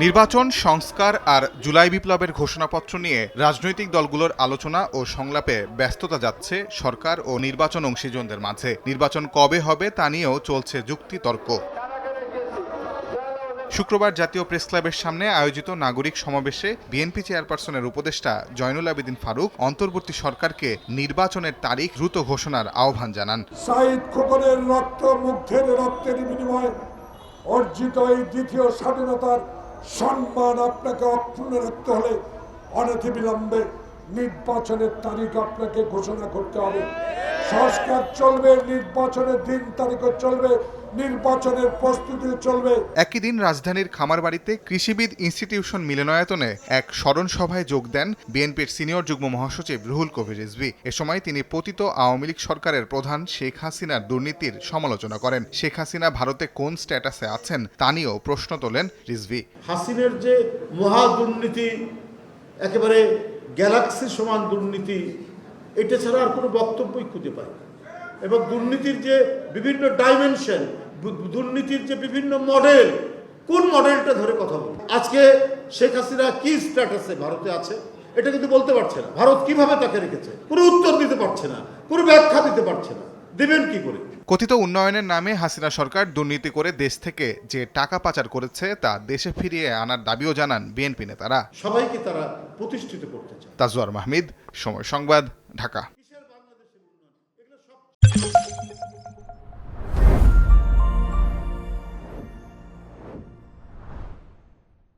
নির্বাচন সংস্কার আর জুলাই বিপ্লবের ঘোষণাপত্র নিয়ে রাজনৈতিক দলগুলোর আলোচনা ও সংলাপে ব্যস্ততা যাচ্ছে সরকার ও নির্বাচন অংশীজনদের মাঝে। নির্বাচন কবে হবে তা নিয়েও চলছে যুক্তিতর্ক। শুক্রবার জাতীয় প্রেসক্লাবের সামনে আয়োজিত নাগরিক সমাবেশে বিএনপি চেয়ারপারসনের উপদেষ্টা জয়নুল আবেদিন ফারুক অন্তর্বর্তী সরকারকে নির্বাচনের তারিখ দ্রুত ঘোষণার আহ্বান জানান। শহীদ খোকনের রক্তের বিনিময়ে অর্জিত এই দ্বিতীয় স্বাধীনতার সম্মান আপনাকে অক্ষুণ্ণ রাখতে হলে অনতিবিলম্বে নির্বাচনের তারিখ আপনাকে ঘোষণা করতে হবে। সংস্কার চলবে, নির্বাচনের দিন তারিখও চলবে, নির্বাচনের প্রস্তুতি চলবে। একই দিন রাজধানীর খামারবাড়িতে কৃষিবিদ ইনস্টিটিউশন মিলনায়তনে এক স্মরণ সভায় যোগ দেন বিএনপির সিনিয়র যুগ্ম মহাসচিব রুহুল কবির রিজভী। এ সময় তিনি পতিত আওয়ামী লীগ সরকারের প্রধান শেখ হাসিনার দুর্নীতির সমালোচনা করেন। শেখ হাসিনা ভারতে কোন স্ট্যাটাসে আছেন তা নিয়েও প্রশ্ন তোলেন রিজভী। হাসিনের যে মহা দুর্নীতি, একেবারে গ্যালাক্সি সমান দুর্নীতি, এটা ছাড়া আর কোনো বক্তব্যই খুঁজে পাই না। এবং দুর্নীতির যে বিভিন্ন ডাইমেনশন, দুর্নীতির যে বিভিন্ন মডেল, কোন মডেলটা ধরে কথা বলবো? আজকে শেখ হাসিনা কি স্ট্যাটাসে ভারতে আছে এটা কিন্তু বলতে পারছে না। ভারত কিভাবে তাকে রেখেছে কোনো উত্তর দিতে পারছে না, কোনো ব্যাখ্যা দিতে পারছে না। দেবেন কি করে? কথিত উন্নয়নের নামে হাসিনা সরকার দুর্নীতি করে দেশ থেকে যে টাকা পাচার করেছে তা দেশে ফিরিয়ে আনার দাবিও জানান বিএনপি নেতারা। সবাইকে তারা প্রতিষ্ঠিত করতে চায়। তাজওয়ার মাহমিদ, সময় সংবাদ, ঢাকা।